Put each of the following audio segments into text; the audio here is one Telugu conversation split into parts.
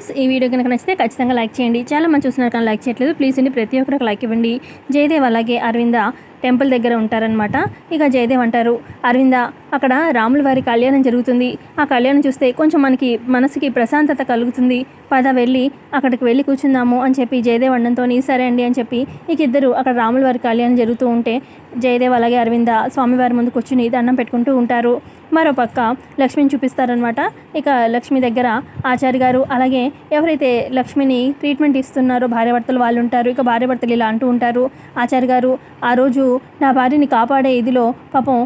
ఫ్రెండ్స్, ఈ వీడియో కనుక నచ్చితే ఖచ్చితంగా లైక్ చేయండి. చాలా మంది చూస్తున్నారు కానీ లైక్ చేయట్లేదు. ప్లీజ్ అండి, ప్రతి ఒక్కరికి లైక్ ఇవ్వండి. జయదేవ్ అలాగే అరవింద టెంపుల్ దగ్గర ఉంటారనమాట. ఇక జయదేవ్ అంటారు, అరవింద అక్కడ రాముల వారి కళ్యాణం జరుగుతుంది. ఆ కళ్యాణం చూస్తే కొంచెం మనసుకి ప్రశాంతత కలుగుతుంది. పద వెళ్ళి అక్కడికి వెళ్ళి కూర్చుందాము అని చెప్పి జయదేవ్ అండంతో సరే అండి అని చెప్పి ఇక ఇద్దరు అక్కడ రాముల వారి కళ్యాణం జరుగుతూ ఉంటే జయదేవ్ అలాగే అరవింద స్వామివారి ముందు కూర్చుని దండం పెట్టుకుంటూ ఉంటారు. మరోపక్క లక్ష్మిని చూపిస్తారనమాట. ఇక లక్ష్మి దగ్గర ఆచార్య గారు అలాగే ఎవరైతే లక్ష్మిని ట్రీట్మెంట్ ఇస్తున్నారో భార్యాభర్తలు వాళ్ళు ఉంటారు. ఇక భార్యాభర్తలు ఇలా అంటూ ఉంటారు, ఆచార్య గారు ఆ రోజు నా భార్యని కాపాడే ఇదిలో పాపం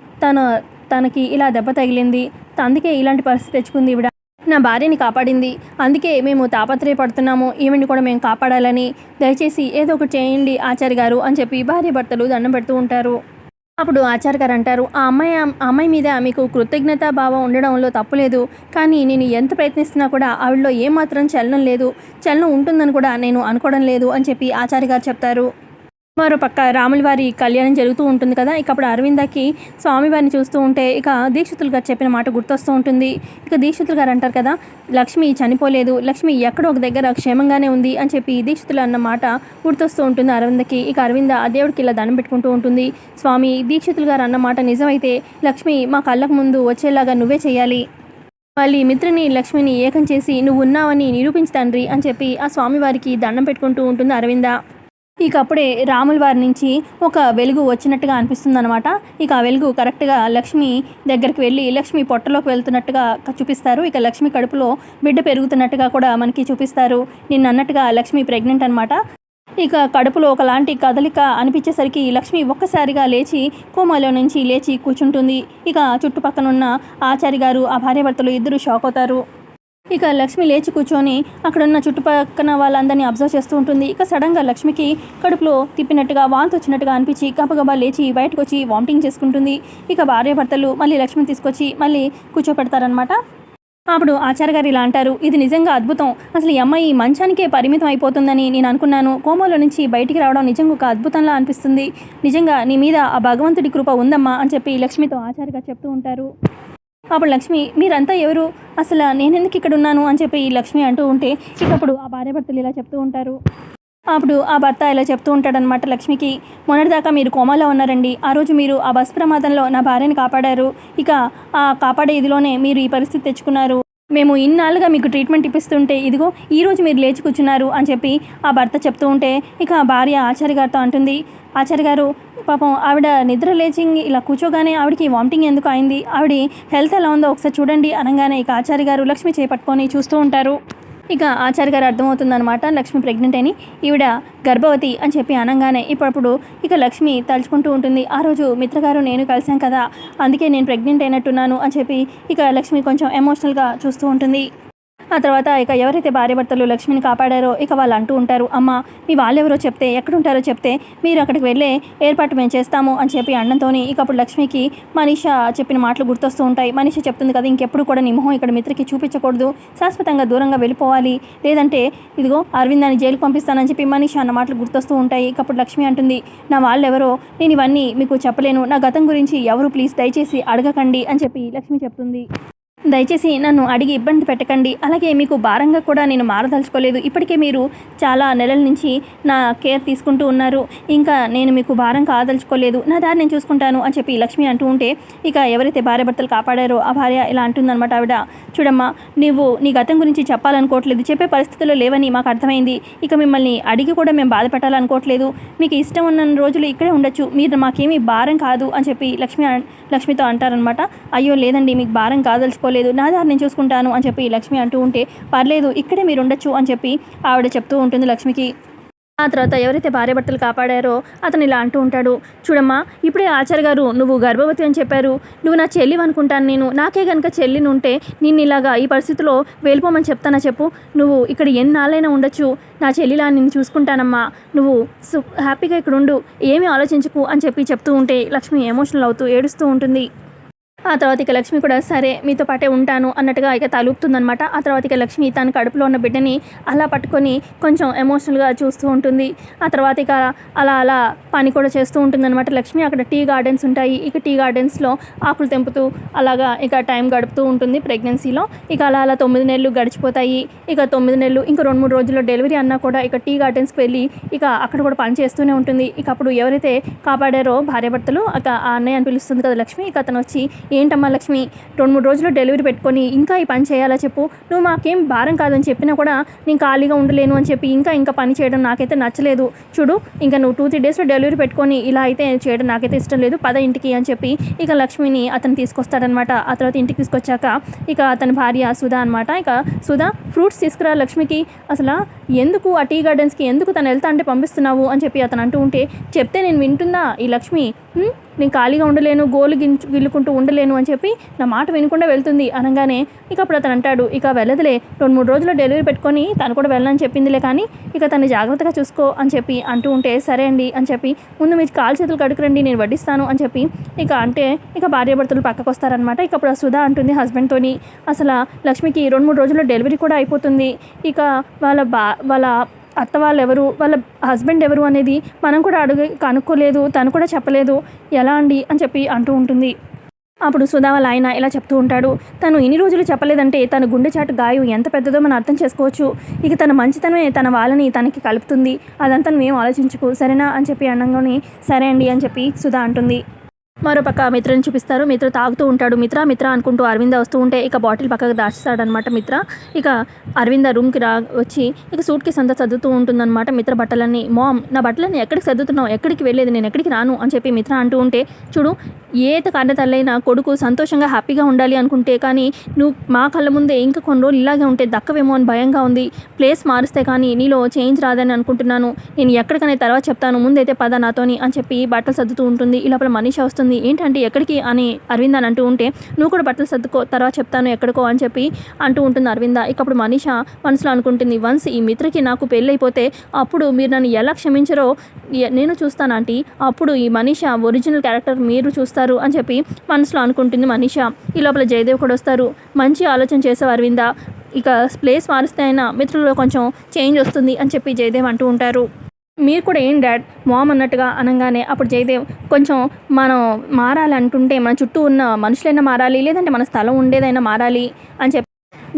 తనకి ఇలా దెబ్బ తగిలింది, అందుకే ఇలాంటి పరిస్థితి తెచ్చుకుంది ఈవిడ. నా భార్యని కాపాడింది, అందుకే మేము తాపత్రయపడుతున్నాము ఈవిని కూడా మేము కాపాడాలని. దయచేసి ఏదో ఒకటి చేయండి ఆచార్య గారు అని చెప్పి భార్యాభర్తలు దండం పెడుతూ ఉంటారు. అప్పుడు ఆచార్య గారు అంటారు, ఆ అమ్మాయి మీద మీకు కృతజ్ఞతా భావం ఉండడంలో తప్పులేదు, కానీ నేను ఎంత ప్రయత్నిస్తున్నా కూడా ఆవిడలో ఏమాత్రం చలనం లేదు, చలనం ఉంటుందని కూడా నేను అనుకోవడం లేదు అని చెప్పి ఆచార్య గారు చెప్తారు. మరోపక్క రాముల వారి కళ్యాణం జరుగుతూ ఉంటుంది కదా. ఇక అప్పుడు అరవిందకి స్వామివారిని చూస్తూ ఉంటే ఇక దీక్షితులు గారు చెప్పిన మాట గుర్తొస్తూ ఉంటుంది. ఇక దీక్షితులు గారు అంటారు కదా, లక్ష్మి చనిపోలేదు, లక్ష్మి ఎక్కడో ఒక దగ్గర క్షేమంగానే ఉంది అని చెప్పి దీక్షితులు అన్న మాట గుర్తొస్తూ ఉంటుంది అరవిందకి. ఇక అరవింద ఆ దేవుడికి ఇలా దండం పెట్టుకుంటూ ఉంటుంది, స్వామి దీక్షితులు గారు అన్న మాట నిజమైతే లక్ష్మి మా కళ్ళకు ముందు వచ్చేలాగా నువ్వే చేయాలి, మళ్ళీ మిత్రుని లక్ష్మిని ఏకం చేసి నువ్వు ఉన్నావని నిరూపించు తండ్రి అని చెప్పి ఆ స్వామివారికి దండం పెట్టుకుంటూ ఉంటుంది అరవింద. ఇక అప్పుడే రాముల వారి నుంచి ఒక వెలుగు వచ్చినట్టుగా అనిపిస్తుంది అనమాట. ఇక ఆ వెలుగు కరెక్ట్గా లక్ష్మి దగ్గరికి వెళ్ళి లక్ష్మి పొట్టలోకి వెళ్తున్నట్టుగా చూపిస్తారు. ఇక లక్ష్మి కడుపులో బిడ్డ పెరుగుతున్నట్టుగా కూడా మనకి చూపిస్తారు. నిన్న అన్నట్టుగా లక్ష్మి ప్రెగ్నెంట్ అనమాట. ఇక కడుపులో ఒకలాంటి కదలిక అనిపించేసరికి లక్ష్మి ఒక్కసారిగా లేచి కోమాలో నుంచి లేచి కూర్చుంటుంది. ఇక చుట్టుపక్కనున్న ఆచార్య గారు ఆ భార్యాభర్తలు ఇద్దరు షాక్ అవుతారు. ఇక లక్ష్మి లేచి కూర్చొని అక్కడున్న చుట్టుపక్కన వాళ్ళందరినీ అబ్జర్వ్ చేస్తూ ఉంటుంది. ఇక సడన్గా లక్ష్మికి కడుపులో తిప్పినట్టుగా వాంతి వచ్చినట్టుగా అనిపించి గబగబా లేచి బయటకు వచ్చి వామిటింగ్ చేసుకుంటుంది. ఇక భార్యాభర్తలు మళ్ళీ లక్ష్మిని తీసుకొచ్చి మళ్ళీ కూర్చోపెడతారనమాట. అప్పుడు ఆచార్య గారు ఇలా అంటారు, ఇది నిజంగా అద్భుతం, అసలు ఈ అమ్మాయి మంచానికే పరిమితం అయిపోతుందని నేను అనుకున్నాను, కోమాలో నుంచి బయటికి రావడం నిజంగా ఒక అద్భుతంలా అనిపిస్తుంది, నిజంగా నీ మీద ఆ భగవంతుడి కృప ఉందమ్మా అని చెప్పి లక్ష్మితో ఆచార్య గారు చెప్తూ ఉంటారు. అప్పుడు లక్ష్మి, మీరంతా ఎవరు, అసలు నేనెందుకు ఇక్కడ ఉన్నాను అని చెప్పి లక్ష్మి అంటూ ఉంటే ఇక అప్పుడు ఆ భార్యాభర్తలు ఇలా చెప్తూ ఉంటారు. అప్పుడు ఆ భర్త ఇలా చెప్తూ ఉంటాడనమాట లక్ష్మికి, మొన్నటిదాకా మీరు కోమాలో ఉన్నారండి, ఆ రోజు మీరు ఆ బస్ ప్రమాదంలో నా భార్యని కాపాడారు, ఇక ఆ కాపాడే ఇదిలోనే మీరు ఈ పరిస్థితి తెచ్చుకున్నారు, మేము ఇన్నాళ్ళుగా మీకు ట్రీట్మెంట్ ఇప్పిస్తుంటే ఇదిగో ఈరోజు మీరు లేచి కూర్చున్నారు అని చెప్పి ఆ భర్త చెప్తూ ఉంటే ఇక భార్య ఆచార్య గారితో అంటుంది, ఆచార్య గారు పాపం ఆవిడ నిద్ర లేచి ఇలా కూర్చోగానే ఆవిడకి వామిటింగ్ ఎందుకు అయింది, ఆవిడ హెల్త్ ఎలా ఉందో ఒకసారి చూడండి అనగానే ఇక ఆచార్య గారు లక్ష్మి చేపట్టుకొని చూస్తూ ఉంటారు. ఇక ఆచార్య గారు అర్థమవుతుందనమాట లక్ష్మి ప్రెగ్నెంట్ అని, ఈవిడ గర్భవతి అని చెప్పి అనగానే ఇప్పుడు ఇక లక్ష్మి తలుచుకుంటూ ఉంటుంది, ఆ రోజు మిత్రగారు నేను కలిసాం కదా, అందుకే నేను ప్రెగ్నెంట్ అయినట్టున్నాను అని చెప్పి ఇక లక్ష్మి కొంచెం ఎమోషనల్గా చూస్తూ ఉంటుంది. ఆ తర్వాత ఇక ఎవరైతే భార్యాభర్తలు లక్ష్మిని కాపాడారో ఇక వాళ్ళు అంటూ ఉంటారు, అమ్మ మీ వాళ్ళెవరో చెప్తే ఎక్కడుంటారో చెప్తే మీరు అక్కడికి వెళ్ళే ఏర్పాటు మేము చేస్తాము అని చెప్పి అన్నంతో ఇక అప్పుడు లక్ష్మికి మనీష చెప్పిన మాటలు గుర్తొస్తూ ఉంటాయి. మనీష చెప్తుంది కదా, ఇంకెప్పుడు కూడా నీ మొహం ఇక్కడ మిత్రకి చూపించకూడదు, శాశ్వతంగా దూరంగా వెళ్ళిపోవాలి, లేదంటే ఇదిగో అరవిందాన్ని జైలుకు పంపిస్తానని చెప్పి మనీష అన్న మాటలు గుర్తొస్తూ ఉంటాయి. ఇక అప్పుడు లక్ష్మి అంటుంది, నా వాళ్ళెవరో నేను ఇవన్నీ మీకు చెప్పలేను, నా గతం గురించి ఎవరు ప్లీజ్ దయచేసి అడగకండి అని చెప్పి లక్ష్మి చెప్తుంది. దయచేసి నన్ను అడిగి ఇబ్బంది పెట్టకండి, అలాగే మీకు భారంగా కూడా నేను మారదలుచుకోలేదు, ఇప్పటికే మీరు చాలా నెలల నుంచి నా కేర్ తీసుకుంటూ ఉన్నారు, ఇంకా నేను మీకు భారం కాదలుచుకోలేదు, నా దారి నేను చూసుకుంటాను అని చెప్పి లక్ష్మి అంటూ ఉంటే ఇక ఎవరైతే భార్యాభర్తలు కాపాడారో ఆ భార్య ఇలా అంటుందన్నమాట, ఆవిడ చూడమ్మా నువ్వు నీ గతం గురించి చెప్పాలనుకోవట్లేదు, చెప్పే పరిస్థితుల్లో లేవని మాకు అర్థమైంది, ఇక మిమ్మల్ని అడిగి కూడా మేము బాధ పెట్టాలనుకోవట్లేదు, మీకు ఇష్టం ఉన్న రోజులు ఇక్కడే ఉండొచ్చు, మీరు మాకేమీ భారం కాదు అని చెప్పి లక్ష్మితో అంటారనమాట. అయ్యో లేదండి మీకు భారం కాదలుచుకోలేదు, నా దారి నేను చూసుకుంటాను అని చెప్పి లక్ష్మి అంటూ ఉంటే పర్లేదు ఇక్కడే మీరు ఉండొచ్చు అని చెప్పి ఆవిడ చెప్తూ ఉంటుంది లక్ష్మికి. ఆ తర్వాత ఎవరైతే భార్యాభర్తలు కాపాడారో అతను ఇలా అంటూ ఉంటాడు, చూడమ్మా ఇప్పుడే ఆచార్య గారు నువ్వు గర్భవతి అని చెప్పారు, నువ్వు నా చెల్లివి అనుకుంటాను, నేను నాకే కనుక చెల్లిని ఉంటే నిన్ను ఇలాగా ఈ పరిస్థితిలో వెళ్ళిపోమని చెప్తానా చెప్పు, నువ్వు ఇక్కడ ఎన్నాళ్ళైనా ఉండొచ్చు, నా చెల్లిలా నిన్ను చూసుకుంటానమ్మా, నువ్వు హ్యాపీగా ఇక్కడ ఉండు, ఏమీ ఆలోచించకు అని చెప్పి చెప్తూ ఉంటే లక్ష్మి ఎమోషనల్ అవుతూ ఏడుస్తూ ఉంటుంది. ఆ తర్వాత ఇక లక్ష్మి కూడా సరే మీతో పాటే ఉంటాను అన్నట్టుగా ఇక తలుపుతుందనమాట. ఆ తర్వాత ఇక లక్ష్మి తన కడుపులో ఉన్న బిడ్డని అలా పట్టుకొని కొంచెం ఎమోషనల్గా చూస్తూ ఉంటుంది. ఆ తర్వాత ఇక అలా అలా పని కూడా చేస్తూ ఉంటుందన్నమాట లక్ష్మి. అక్కడ టీ గార్డెన్స్ ఉంటాయి. ఇక టీ గార్డెన్స్లో ఆకులు తెంపుతూ అలాగా ఇక టైం గడుపుతూ ఉంటుంది ప్రెగ్నెన్సీలో. ఇక అలా అలా 9 నెలలు గడిచిపోతాయి. ఇక 9 నెలలు ఇంకా 2-3 రోజుల్లో డెలివరీ అన్నా కూడా ఇక టీ గార్డెన్స్కి వెళ్ళి ఇక అక్కడ కూడా పని చేస్తూనే ఉంటుంది. ఇక అప్పుడు ఎవరైతే కాపాడారో భార్యాభర్తలు ఇక ఆ అన్నయ్య అని పిలుస్తుంది కదా లక్ష్మి. ఇక అతను వచ్చి ఏంటమ్మా లక్ష్మి 2-3 రోజుల్లో డెలివరీ పెట్టుకొని ఇంకా ఈ పని చేయాలా చెప్పు, నువ్వు మాకేం భారం కాదని చెప్పినా కూడా నేను ఖాళీగా ఉండలేను అని చెప్పి ఇంకా పని చేయడం నాకైతే నచ్చలేదు. చూడు ఇంకా నువ్వు 2-3 డేస్లో డెలివరీ పెట్టుకొని ఇలా అయితే చేయడం నాకైతే ఇష్టం లేదు, పద ఇంటికి అని చెప్పి ఇక లక్ష్మిని అతను తీసుకొస్తాడనమాట. ఆ తర్వాత ఇంటికి తీసుకొచ్చాక ఇక అతని భార్య సుధా అనమాట. ఇక సుధా ఫ్రూట్స్ తీసుకురా లక్ష్మికి, అసలు ఎందుకు ఆ టీ గార్డెన్స్కి ఎందుకు తను వెళ్తా అంటే పంపిస్తున్నావు అని చెప్పి అతను అంటూ ఉంటే చెప్తే నేను వింటుందా ఈ లక్ష్మి, నేను ఖాళీగా ఉండలేను, గోలు గిల్లుకుంటూ ఉండలేను అని చెప్పి నా మాట వినకుండా వెళ్తుంది అనగానే ఇక అప్పుడు అతను అంటాడు ఇక వెళ్ళదులే 2-3 రోజుల్లో డెలివరీ పెట్టుకొని తను కూడా వెళ్ళని చెప్పిందిలే, కానీ ఇక తను జాగ్రత్తగా చూసుకో అని చెప్పి అంటూ ఉంటే సరే అండి అని చెప్పి ముందు మీరు కాలు చేతులు కడుకురండి నేను వడ్డిస్తాను అని చెప్పి ఇక అంటే ఇక భార్యాభర్తలు పక్కకు వస్తారనమాట. ఇక అప్పుడు సుధా అంటుంది హస్బెండ్తోని అసలు లక్ష్మికి 2-3 రోజుల్లో డెలివరీ కూడా అయిపోతుంది, ఇక వాళ్ళ అత్త వాళ్ళు ఎవరు, వాళ్ళ హస్బెండ్ ఎవరు అనేది మనం కూడా కనుక్కోలేదు, తను కూడా చెప్పలేదు, ఎలా అండి అని చెప్పి అంటూ ఉంటుంది. అప్పుడు సుధా వాళ్ళ ఆయన ఇలా చెప్తూ ఉంటాడు, తను ఇన్ని రోజులు చెప్పలేదంటే తన గుండె చాటు గాయం ఎంత పెద్దదో మనం అర్థం చేసుకోవచ్చు. ఇక తన మంచితనమే తన వాళ్ళని తనకి కలుపుతుంది, అదంతా నువ్వేం ఆలోచించుకు సరేనా అని చెప్పి అనగానే సరే అండి అని చెప్పి సుధా అంటుంది. మరోపక్క మిత్రని చూపిస్తారు. మిత్ర తాగుతూ ఉంటాడు. మిత్ర అనుకుంటూ అరవింద వస్తూ ఉంటే ఇక బాటిల్ పక్కకు దాచిస్తాడనమాట మిత్ర. ఇక అరవింద రూమ్కి వచ్చి ఇక సూట్ కేసు అంతా సర్దుతూ ఉంటుందన్నమాట మిత్ర బట్టలన్నీ. మామ్ నా బట్టలన్నీ ఎక్కడికి సర్దుతున్నావు, ఎక్కడికి వెళ్ళేది, నేను ఎక్కడికి రాను అని చెప్పి మిత్ర అంటూ ఉంటే చూడు కన్న తల్లైనా కొడుకు సంతోషంగా హ్యాపీగా ఉండాలి అనుకుంటే కానీ నువ్వు మా కళ్ళ ముందే ఇంకా కొన్ని రోజులు ఇలాగే ఉంటే దక్కవేమో అని భయంగా ఉంది, ప్లేస్ మారిస్తే కానీ నీలో చేంజ్ రాదని అనుకుంటున్నాను, నేను ఎక్కడికనే తర్వాత చెప్తాను, ముందైతే పద నాతోని అని చెప్పి బట్టలు సర్దుతూ ఉంటుంది. ఈ లోపల మనీషా వస్తుంది. ఏంటంటే ఎక్కడికి అని అరవింద అని అంటూ ఉంటే నువ్వు కూడా బట్టలు సర్దుకో తర్వాత చెప్తాను ఎక్కడికో అని చెప్పి అంటూ ఉంటుంది అరవింద. ఇక అప్పుడు మనీషా మనసులో అనుకుంటుంది వన్స్ ఈ మిత్రకి నాకు పెళ్ళైపోతే అప్పుడు మీరు నన్ను ఎలా క్షమించరో నేను చూస్తాను ఆంటీ, అప్పుడు ఈ మనీషా ఒరిజినల్ క్యారెక్టర్ మీరు చూస్తారు అని చెప్పి మనసులో అనుకుంటుంది మనీషా. ఈ లోపల జయదేవ్ కూడా వస్తారు. మంచి ఆలోచన చేసావు అరవింద, ఇక ప్లేస్ మారిస్తే అయినా మిత్రుల్లో కొంచెం చేంజ్ వస్తుంది అని చెప్పి జయదేవ్ అంటూ ఉంటారు. మీరు కూడా ఏం డాడ్ మామ్ అన్నట్టుగా అనగానే అప్పుడు జయదేవ్ కొంచెం మనం మారాలి అంటుంటే మన చుట్టూ ఉన్న మనుషులైనా మారాలి, లేదంటే మన స్థలం ఉండేదైనా మారాలి అని చెప్పి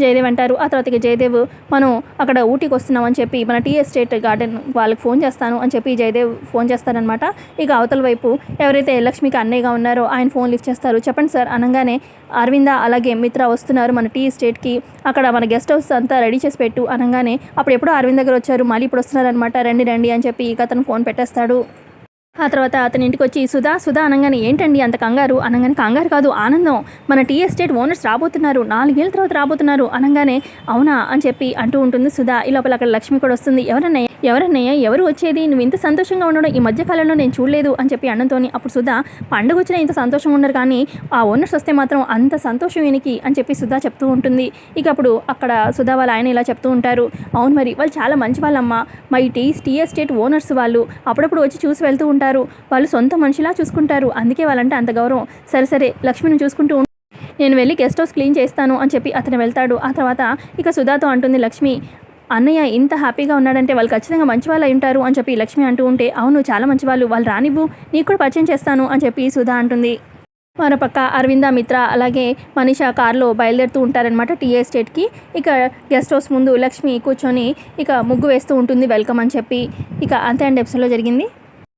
జయదేవ్ అంటారు. ఆ తర్వాత ఇక జయదేవ్ మనం అక్కడ ఊటీకి వస్తున్నాం అని చెప్పి మన టీ ఎస్టేట్ గార్డెన్ వాళ్ళకి ఫోన్ చేస్తాను అని చెప్పి జయదేవ్ ఫోన్ చేస్తారనమాట. ఇక అవతల వైపు ఎవరైతే లక్ష్మికి అన్నయ్యగా ఉన్నారో ఆయన ఫోన్ లిఫ్ట్ చేస్తారు. చెప్పండి సార్ అనగానే అరవింద అలాగే మిత్ర వస్తున్నారు మన టీ ఎస్టేట్కి, అక్కడ మన గెస్ట్ హౌస్ అంతా రెడీ చేసి పెట్టు అనగానే అప్పుడు ఎప్పుడో అరవింద్ దగ్గర వచ్చారు, మళ్ళీ ఇప్పుడు వస్తున్నారనమాట, రండి అని చెప్పి ఇక అతను ఫోన్ పెట్టేస్తాడు. ఆ తర్వాత అతని ఇంటికి వచ్చి సుధా అనగానే ఏంటండి అంత కంగారు అనగానే కంగారు కాదు ఆనందం, మన టీ ఎస్టేట్ ఓనర్స్ రాబోతున్నారు, 4 ఏళ్ళ తర్వాత రాబోతున్నారు అనగానే అవునా అని చెప్పి అంటూ ఉంటుంది సుధా. ఈ లోపల అక్కడ లక్ష్మి కూడా వస్తుంది. ఎవరన్నయ్య ఎవరు వచ్చేది, నువ్వు ఇంత సంతోషంగా ఉండడం ఈ మధ్యకాలంలో నేను చూడలేదు అని చెప్పి అన్నంతో అప్పుడు సుధా పండుగ వచ్చినా ఇంత సంతోషంగా ఉండరు కానీ ఆ ఓనర్స్ వస్తే మాత్రం అంత సంతోషం ఈయనకి అని చెప్పి సుధా చెప్తూ ఉంటుంది. ఇక అప్పుడు అక్కడ సుధా వాళ్ళ ఆయన ఇలా చెప్తూ ఉంటారు, అవును మరి వాళ్ళు చాలా మంచి వాళ్ళమ్మ, మా ఈ టీ ఎస్టేట్ ఓనర్స్ వాళ్ళు అప్పుడప్పుడు వచ్చి చూసి వెళ్తూ ఉంటారు, వాళ్ళు సొంత మనిషిలా చూసుకుంటారు, అందుకే వాళ్ళంటే అంత గౌరవం. సరే లక్ష్మిని చూసుకుంటూ నేను వెళ్ళి గెస్ట్ హౌస్ క్లీన్ చేస్తాను అని చెప్పి అతను వెళ్తాడు. ఆ తర్వాత ఇక సుధాతో అంటుంది లక్ష్మి, అన్నయ్య ఇంత హ్యాపీగా ఉన్నాడంటే వాళ్ళు ఖచ్చితంగా మంచి వాళ్ళు అయి ఉంటారు అని చెప్పి లక్ష్మి అంటూ ఉంటే అవును చాలా మంచి వాళ్ళు రానివ్వు, నీకు కూడా పరిచయం చేస్తాను అని చెప్పి సుధా అంటుంది. మరోపక్క అరవింద మిత్ర అలాగే మనీషా కారులో బయలుదేరుతూ ఉంటారనమాట టీ ఎస్టేట్కి. ఇక గెస్ట్ హౌస్ ముందు లక్ష్మి కూర్చొని ఇక ముగ్గు వేస్తూ ఉంటుంది వెల్కమ్ అని చెప్పి. ఇక అంతే అండి ఎపిసోడ్లో జరిగింది.